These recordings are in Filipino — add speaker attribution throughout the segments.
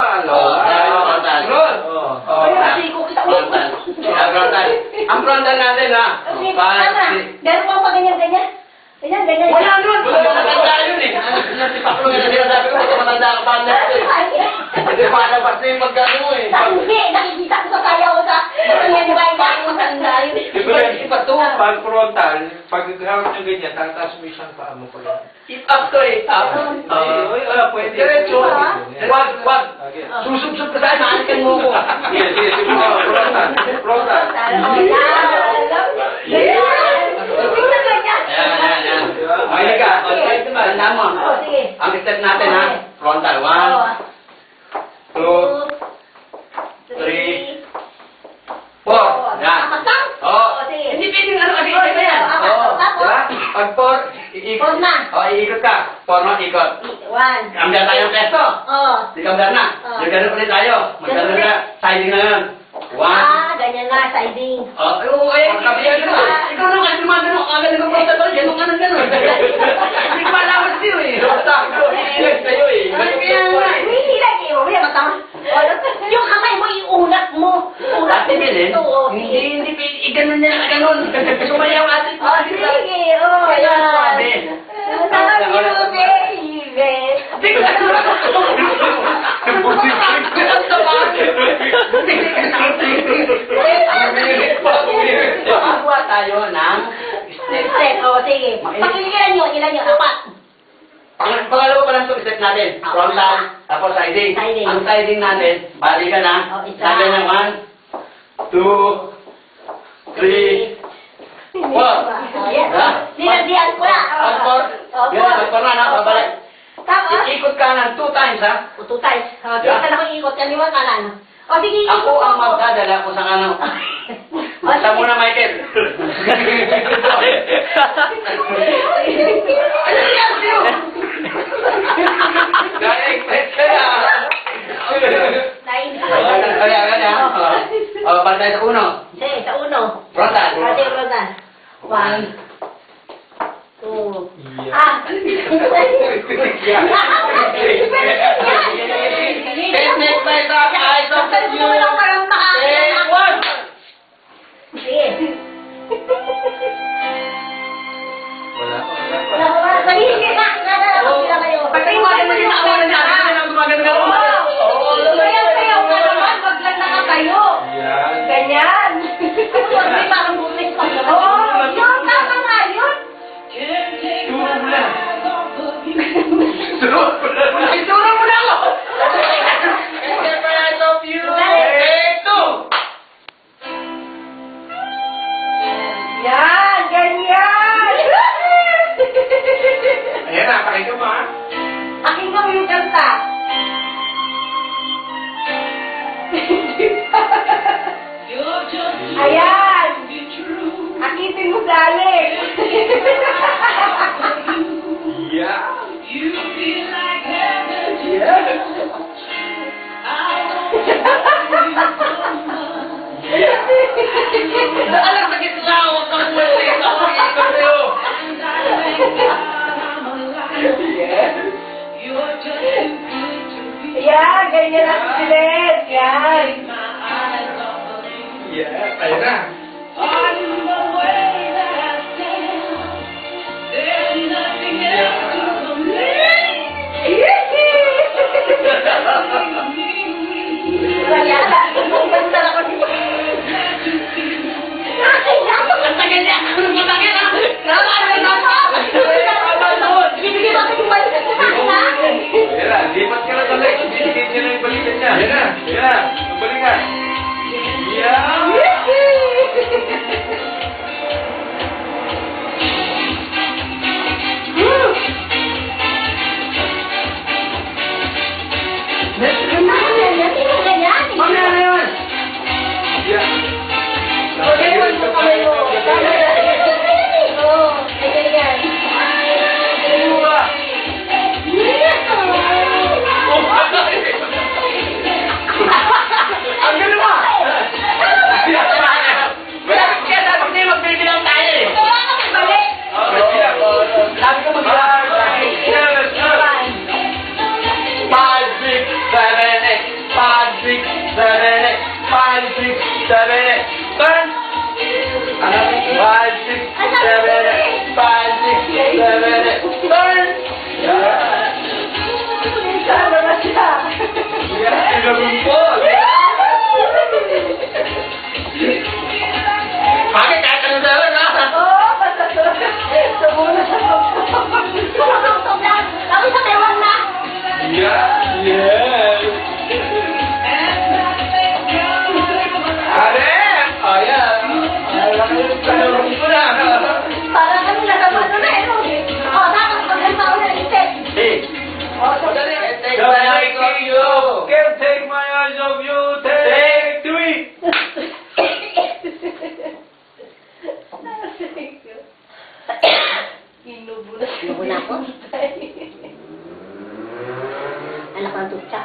Speaker 1: Frontal. Frontal. Ang frontal natin, ha?
Speaker 2: Ganun mo pa ganyan-ganyan? Ganyan.
Speaker 1: Wala nun! Matanda yun eh. Si Paklo nga sinasabi ko, matanda ka pa na ito eh. Hindi pa nabas na yung magkano eh.
Speaker 2: Hindi, nakikita ko sa kaya ko sa ganyan ba yung bakit matanda yun?
Speaker 1: Iba to.
Speaker 3: Pag frontal, pag gagawin nyo ganyan, tataas mo isang paa mo pala.
Speaker 1: Up to eh.
Speaker 3: Pwede.
Speaker 1: Diretso. Wag. Susubsob ka sa'yo, maalikan mo ko.
Speaker 3: Sige. Frontal.
Speaker 1: Ayan. Okay ka. Tandaan mo. Ang step natin ha. Frontal. 1, 2, 3, 4. Yan. Hindi pwedeng ano kasi ito na yan. Diba? Pag 4, iikot. Iikot ka. 4 mo, ikot.
Speaker 2: 1.
Speaker 1: Kamdar tayo ang pesto. Di kamdar na. Gano'n ulit tayo. Magdano na. Siding na yun. 1.
Speaker 2: Ganyan na, siding.
Speaker 1: Ikaw na kasi gumagano. Agad na frontal pa rin. Gano'n. Hindi ko malaman sa'yo eh. Iilag sa'yo eh.
Speaker 2: Hindi lagi mo. Yung kamay mo, iunat mo.
Speaker 1: Ate Belen, hindi iganon niya na ganon. Sumayaw ate ko.
Speaker 2: Sige, ayan. Love you, baby.
Speaker 1: Magawa tayo ng step.
Speaker 2: Sige. Pakiligilan nyo, ilan nyo? 4.
Speaker 1: Ang pangalawa pa lang ito, step natin. Frontal, tapos siding.
Speaker 2: Siding.
Speaker 1: Ang siding natin, bali ka na.
Speaker 2: Isa.
Speaker 1: Sabi na 1, 2, 3, 4.
Speaker 2: Sinardihan ko na.
Speaker 1: Pag-4 na, babalik.
Speaker 2: Tapos?
Speaker 1: Ikot ka ng 2 times, ha?
Speaker 2: 2 times. Sige ka na kung ikot. Kaliwa kanan. O sige, ikot
Speaker 1: Ako ang magdadala kung saan ano. Basta muna, Michael. Na-expect ka na. Kaya. Bantay sa uno.
Speaker 2: Sige, sa uno.
Speaker 1: Frontal.
Speaker 2: Ate, frontal. 1, 2.
Speaker 1: Technique by the eyes of the view. Take 1.
Speaker 2: Sige.
Speaker 3: Wala.
Speaker 2: Sige na.
Speaker 1: Patay mo na yung awalan niya. Hindi na gumaganda ko.
Speaker 2: Sayaw ka naman. Wag lang nakatayo.
Speaker 3: Yan.
Speaker 2: Ganyan. May parang bulis pa naman. Yun, tama nga yun.
Speaker 3: Tulog na.
Speaker 1: Isurong mo na ako. Take the eyes of you. Take 2.
Speaker 2: Yan, ganyan.
Speaker 3: Ayan na, pakinggan mo ha.
Speaker 2: Akin mo yung kanta. Ayan. Akitin mo galing.
Speaker 3: Yeah.
Speaker 1: Alam sa gitna, huwag kang umalis. Ako ikot sa'yo.
Speaker 2: Yan, ganyan ang silet. Yan.
Speaker 3: Yeah, ayan na. Ayan na, lipat ka na tuloy. Binigay niya na yung balikan niya. Ayan na, ang balikan. Yeah. 7, 8. Turn! 5, 6, 7, 8. 5, 6, 7, 8. Turn! Yan.
Speaker 2: Sama na siya.
Speaker 3: Yan, nagumpol.
Speaker 1: Bakit kahit ano sa'yo, na?
Speaker 2: Oo, basta sumuna siya. Tumatugtog lang. Tapos sa tewan na.
Speaker 3: Yeah, yes. Arem! Ayan. Alam ko na.
Speaker 2: Parang kami nagabano na eh. O, tapos pagkantao na isip.
Speaker 1: Hey.
Speaker 2: O,
Speaker 1: Madali. Take
Speaker 3: Don't
Speaker 1: my
Speaker 3: take
Speaker 1: eyes off
Speaker 3: me
Speaker 1: you.
Speaker 3: off. Can't take my eyes off you. Take 3.
Speaker 2: Inubo na.
Speaker 4: Inubo na ako? Anak ng tutsa.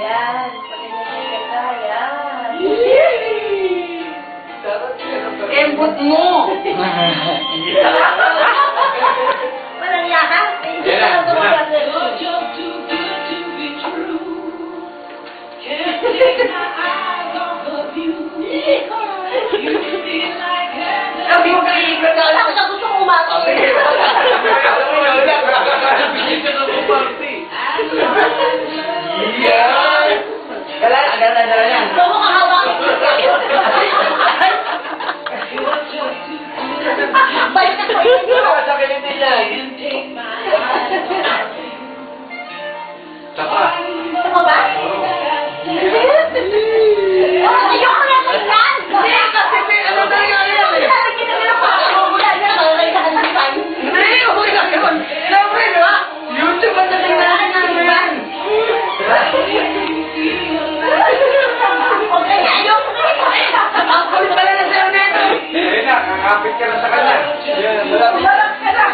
Speaker 2: Yan. Pag-inagay ka, yan.
Speaker 1: Kembot mo.
Speaker 2: Walang yaka.
Speaker 3: Yan na, yan na.
Speaker 1: Sabi mo kaiikot ka.
Speaker 2: Tapos ako gusto kong umati.
Speaker 3: Alam mo yun lang. Nakakabigyan ka ng party. Yan.
Speaker 1: Dala yan.
Speaker 2: Gusto mo kahawak. Balik ka sa inyo.
Speaker 3: Sa kilitin yan. Saka.
Speaker 2: Gusto mo ba? Oh, ayoko na sa yan.
Speaker 1: Hindi, kasi ano nangyari yan eh?
Speaker 2: Sabi kita nila pa. Wala na, malaki ka ng design.
Speaker 1: Hindi, okay lang yun. Siyempre, di ba? YouTube ang dating natin ng yan.
Speaker 2: Okay, ayoko na.
Speaker 1: Ang kulit pala na sa'yo nito.
Speaker 3: Ayun na, kakapit ka na sa kanya. Yan,
Speaker 2: Malak ka na.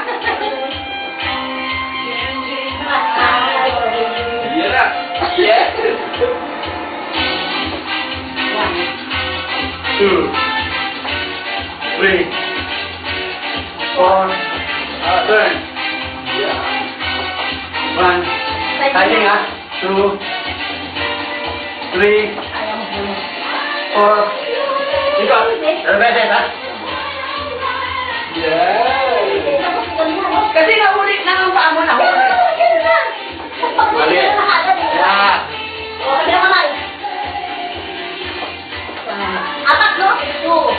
Speaker 3: Yan na.
Speaker 1: Yes. 2, 3, 4, turn. 1, typing ha. 2, 3, 4. Ikaw, beses ha.
Speaker 3: Yan.
Speaker 1: Kasi nahulit na ang paa mo, nahulit. Mali. Yeah.
Speaker 2: Apat, no? Oo.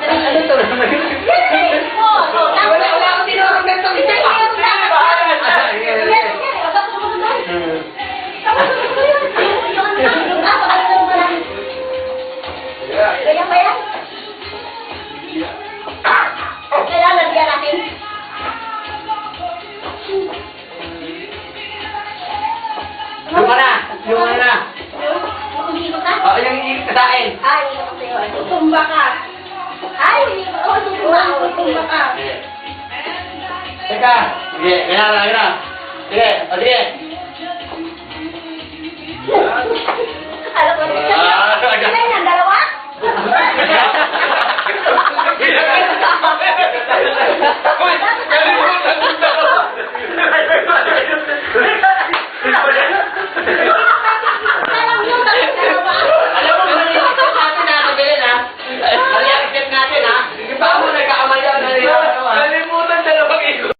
Speaker 1: Ano to? Wala akong tinurong ganito. Hindi pa.
Speaker 3: Yeah.
Speaker 2: Ganyan ba yan? Kailangan lagyan natin.
Speaker 1: Yung ka na. Yung ka na.
Speaker 2: Umikot ka?
Speaker 1: Oo, yung iikot ka sa akin.
Speaker 2: Ay, hindi ko sa'yo. Tutumba ka. Ay, hindi ko. Oh, tutumba ka.
Speaker 1: Teka. Sige, kaya na. Sige, o sige.
Speaker 2: Alam ko, ilan yan? Dalawa?